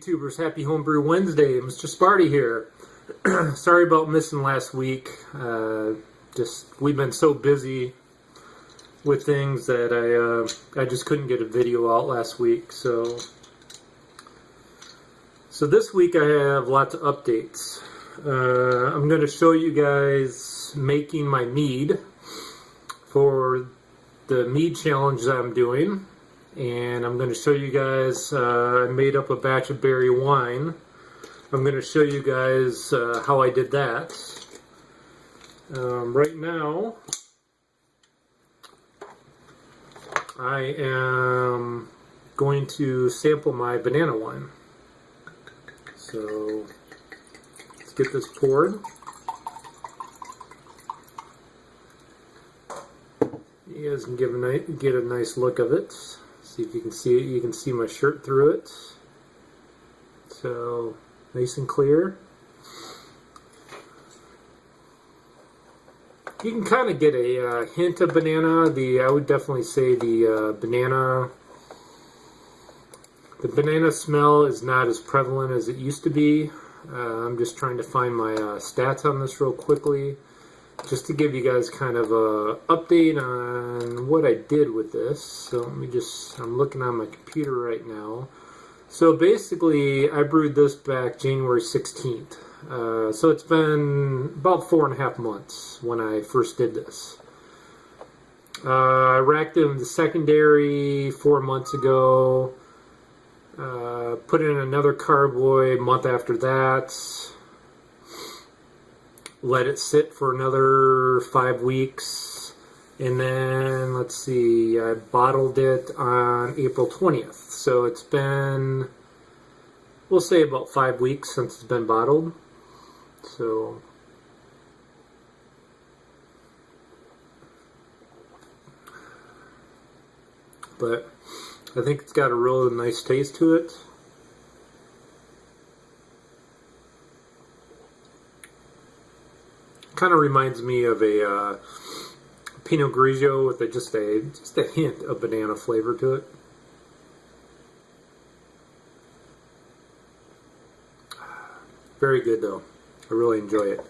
YouTubers, happy Homebrew Wednesday. Mr. Sparty here. Sorry about missing last week. We've been so busy with things that I just couldn't get a video out last week. So this week I have lots of updates. I'm going to show you guys making my mead for the mead challenge that I'm doing. And I'm going to show you guys, I made up a batch of berry wine. I'm going to show you guys how I did that. Right now, I am going to sample my banana wine. So, let's get this poured. You guys can get a nice look of it. See if you can see it. You can see my shirt through it. So, nice and clear. You can kind of get a hint of banana. I would definitely say the banana smell is not as prevalent as it used to be. I'm just trying to find my stats on this real quickly, just to give you guys kind of a update on what I did with this. So I'm looking on my computer right now. So basically, I brewed this back January 16th. So it's been about 4.5 months when I first did this. I racked it in the secondary 4 months ago. Put in another carboy a month after that. Let it sit for another 5 weeks. And then, let's see, I bottled it on April 20th. So it's been, we'll say about 5 weeks since it's been bottled. So, but I think it's got a real nice taste to it. Kind of reminds me of a Pinot Grigio with just a hint of banana flavor to it. Very good though. I really enjoy it.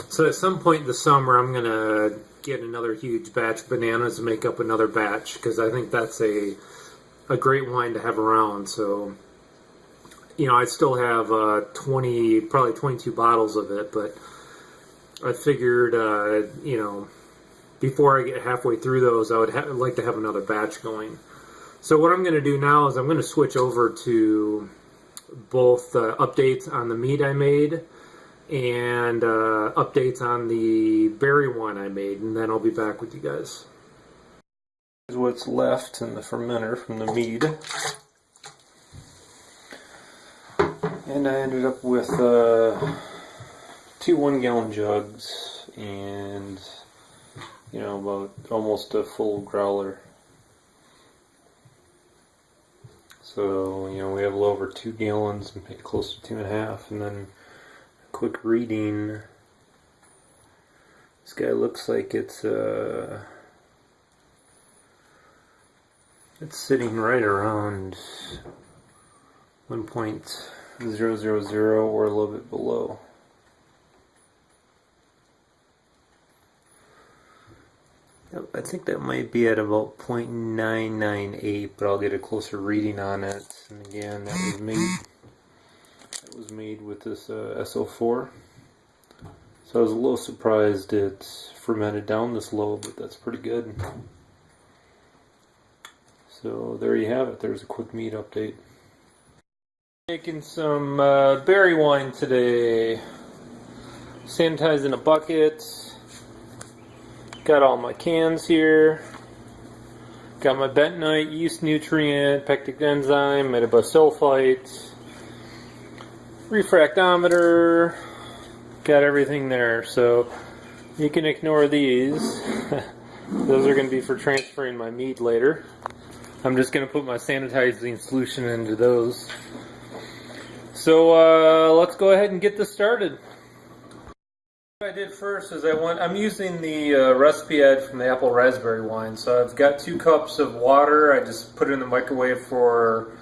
So at some point in the summer, I'm gonna get another huge batch of bananas and make up another batch, because I think that's a great wine to have around. So, you know, I still have probably 22 bottles of it, but I figured, you know, before I get halfway through those, I would like to have another batch going. So what I'm going to do now is I'm going to switch over to both updates on the mead I made and updates on the berry wine I made, and then I'll be back with you guys. Here's what's left in the fermenter from the mead. And I ended up with 2 1-gallon jugs and, you know, about almost a full growler. So, you know, we have a little over 2 gallons, maybe close to 2.5, and then a quick reading. This guy looks like it's sitting right around 1.000 or a little bit below. I think that might be at about 0.998, but I'll get a closer reading on it. And again, that was made with this SO4. So I was a little surprised it fermented down this low, but that's pretty good. So there you have it. There's a quick mead update. Making some berry wine today. Sanitizing a bucket. Got all my cans here. Got my bentonite, yeast nutrient, pectic enzyme, metabosulfite, refractometer. Got everything there. So you can ignore these. Those are going to be for transferring my mead later. I'm just going to put my sanitizing solution into those. So let's go ahead and get this started. What I did first is I'm using the recipe I had from the apple raspberry wine. So I've got 2 cups of water. I just put it in the microwave for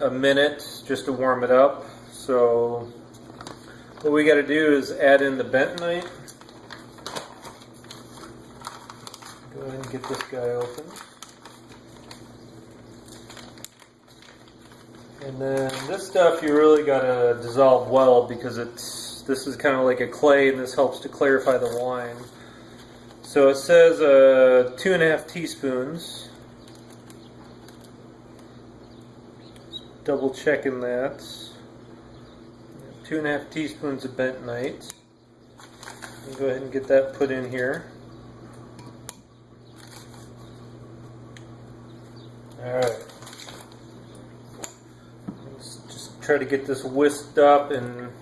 a minute just to warm it up. So what we got to do is add in the bentonite. Go ahead and get this guy open. And then this stuff you really got to dissolve well, because this is kind of like a clay, and this helps to clarify the wine. So it says 2.5 teaspoons. Double checking that. 2.5 teaspoons of bentonite. Go ahead and get that put in here. Alright. Let's just try to get this whisked up and,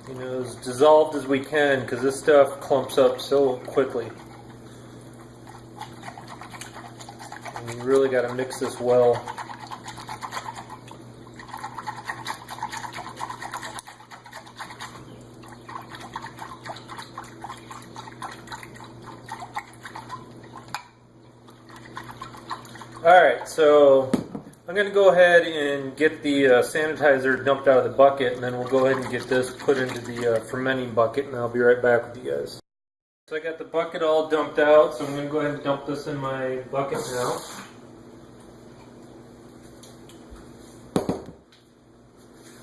you know, as dissolved as we can, because this stuff clumps up so quickly. And you really got to mix this well. Alright, so I'm going to go ahead and get the sanitizer dumped out of the bucket, and then we'll go ahead and get this put into the fermenting bucket, and I'll be right back with you guys. So I got the bucket all dumped out, so I'm going to go ahead and dump this in my bucket now.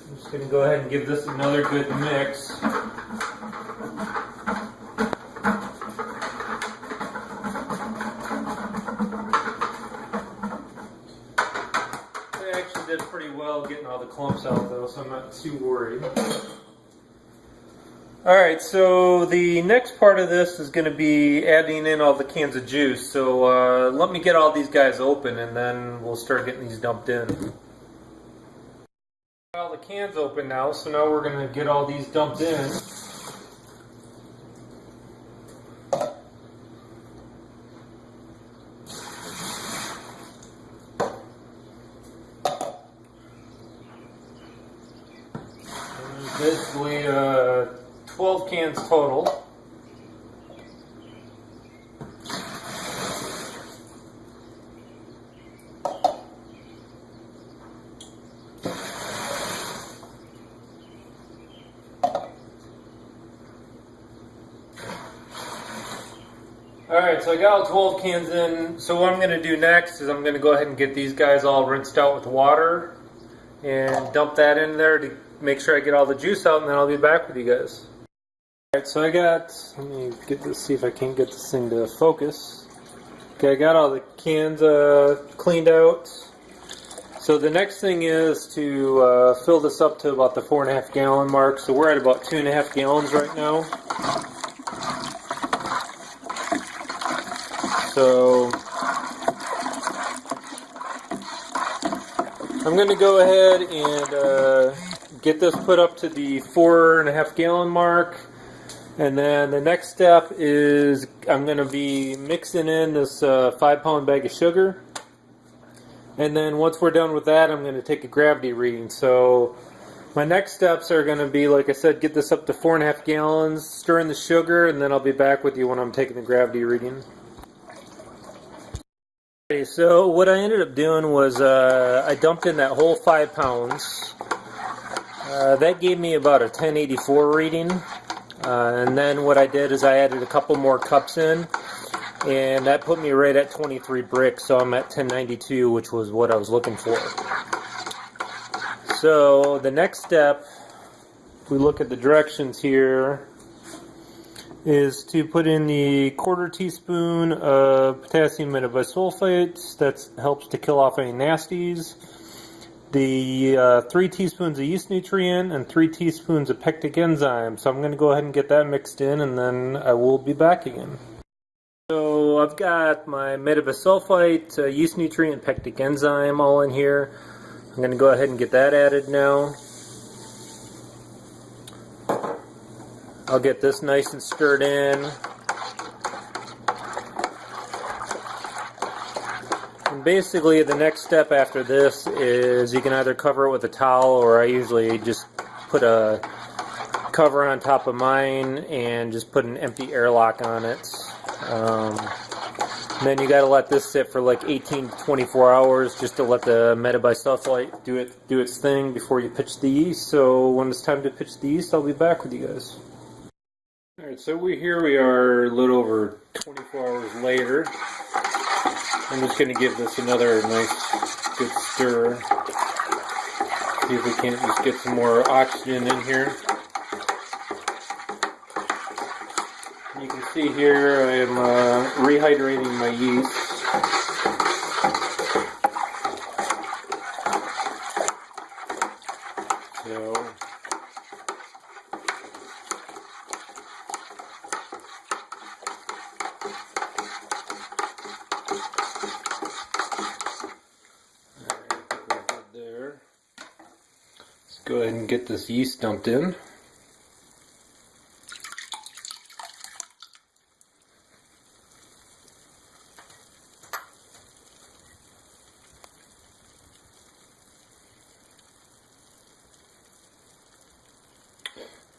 I'm just going to go ahead and give this another good mix. Did pretty well getting all the clumps out though, so I'm not too worried. Alright, so the next part of this is going to be adding in all the cans of juice. So let me get all these guys open, and then we'll start getting these dumped in. All the cans open now, so now we're going to get all these dumped in. Basically 12 cans total. Alright, so I got all 12 cans in. So what I'm going to do next is I'm going to go ahead and get these guys all rinsed out with water and dump that in there to make sure I get all the juice out, and then I'll be back with you guys. Alright, so let me get this, see if I can get this thing to focus. Okay, I got all the cans cleaned out. So the next thing is to fill this up to about the 4.5 gallon mark. So we're at about 2.5 gallons right now. So I'm going to go ahead and get this put up to the 4.5 gallon mark, and then the next step is I'm going to be mixing in this 5-pound bag of sugar, and then once we're done with that, I'm going to take a gravity reading. So my next steps are going to be, like I said, get this up to 4.5 gallons, stir in the sugar, and then I'll be back with you when I'm taking the gravity reading. Okay, so what I ended up doing was I dumped in that whole 5 pounds. That gave me about a 1084 reading, and then what I did is I added a couple more cups in, and that put me right at 23 bricks, so I'm at 1092, which was what I was looking for. So the next step, if we look at the directions here, is to put in the 1/4 teaspoon of potassium metabisulfite. That helps to kill off any nasties. The 3 teaspoons of yeast nutrient and 3 teaspoons of pectic enzyme. So I'm going to go ahead and get that mixed in, and then I will be back again. So I've got my metabisulfite, yeast nutrient, pectic enzyme all in here. I'm going to go ahead and get that added now. I'll get this nice and stirred in. And basically the next step after this is you can either cover it with a towel, or I usually just put a cover on top of mine and just put an empty airlock on it. And then you got to let this sit for like 18 to 24 hours just to let the metabisulfite do its thing before you pitch the yeast. So when it's time to pitch the yeast, I'll be back with you guys. Alright, so here we are a little over 24 hours later. I'm just going to give this another nice good stir. See if we can't just get some more oxygen in here. You can see here I am rehydrating my yeast. So there. Let's go ahead and get this yeast dumped in.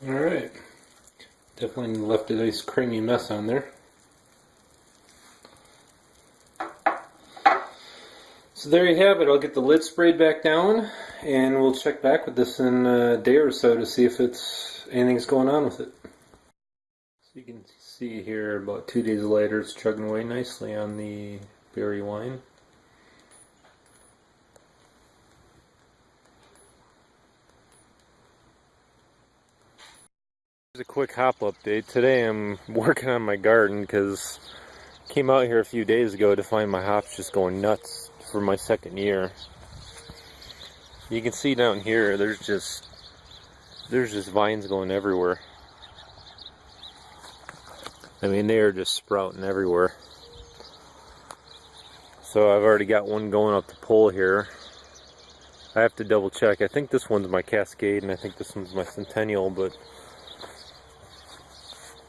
Alright, definitely left a nice creamy mess on there. So there you have it. I'll get the lid sprayed back down and we'll check back with this in a day or so to see if anything's going on with it. So you can see here about 2 days later it's chugging away nicely on the berry wine. A quick hop update. Today I'm working on my garden because I came out here a few days ago to find my hops just going nuts for my second year. You can see down here there's just vines going everywhere. I mean, they are just sprouting everywhere. So I've already got one going up the pole here. I have to double check. I think this one's my Cascade and I think this one's my Centennial, but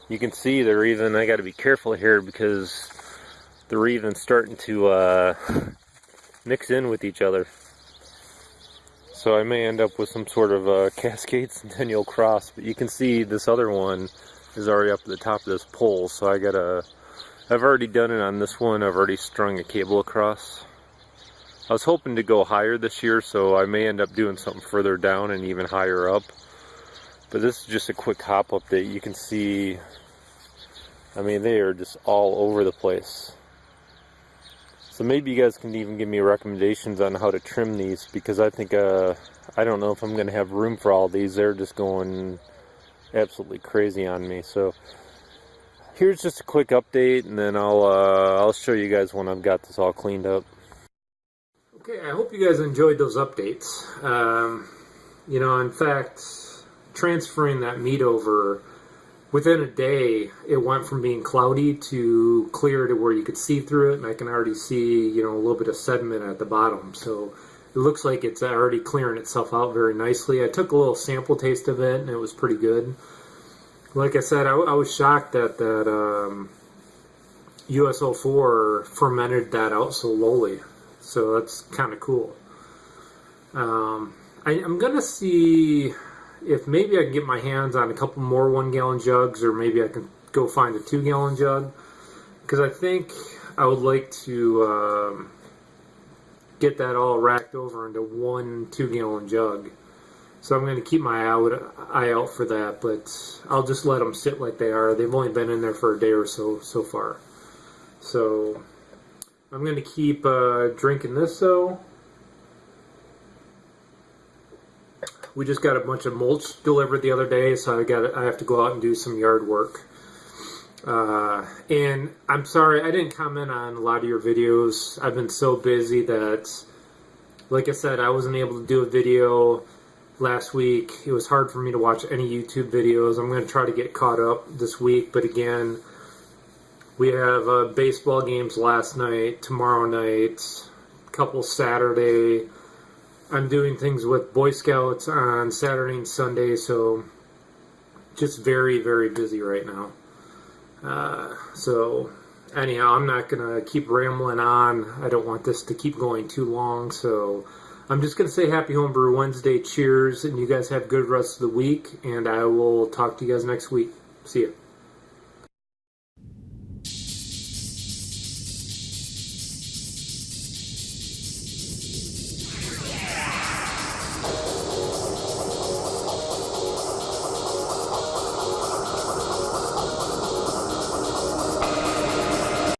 you can see they're even, I got to be careful here because they're even starting to mix in with each other. So I may end up with some sort of a Cascade Centennial cross, but you can see this other one is already up at the top of this pole, so I've already done it on this one. I've already strung a cable across. I was hoping to go higher this year, so I may end up doing something further down and even higher up. But this is just a quick hop update. You can see, I mean, they are just all over the place. So maybe you guys can even give me recommendations on how to trim these, because I think, I don't know if I'm going to have room for all these. They're just going absolutely crazy on me. So here's just a quick update, and then I'll show you guys when I've got this all cleaned up. Okay, I hope you guys enjoyed those updates. You know, in fact, transferring that meat over, within a day, it went from being cloudy to clear to where you could see through it, and I can already see, you know, a little bit of sediment at the bottom. So it looks like it's already clearing itself out very nicely. I took a little sample taste of it, and it was pretty good. Like I said, I was shocked that US04 fermented that out so lowly. So that's kind of cool. I'm going to see if maybe I can get my hands on a couple more 1-gallon jugs, or maybe I can go find a 2-gallon jug, because I think I would like to get that all racked over into one 2-gallon jug. So I'm going to keep my eye out for that, but I'll just let them sit like they are. They've only been in there for a day or so far. So I'm going to keep drinking this though. We just got a bunch of mulch delivered the other day, so I have to go out and do some yard work. And I'm sorry I didn't comment on a lot of your videos. I've been so busy that, like I said, I wasn't able to do a video last week. It was hard for me to watch any YouTube videos. I'm going to try to get caught up this week, but again, we have baseball games last night, tomorrow night, a couple Saturday. I'm doing things with Boy Scouts on Saturday and Sunday, so just very, very busy right now. So anyhow, I'm not going to keep rambling on. I don't want this to keep going too long, so I'm just going to say Happy Homebrew Wednesday. Cheers, and you guys have a good rest of the week, and I will talk to you guys next week. See ya.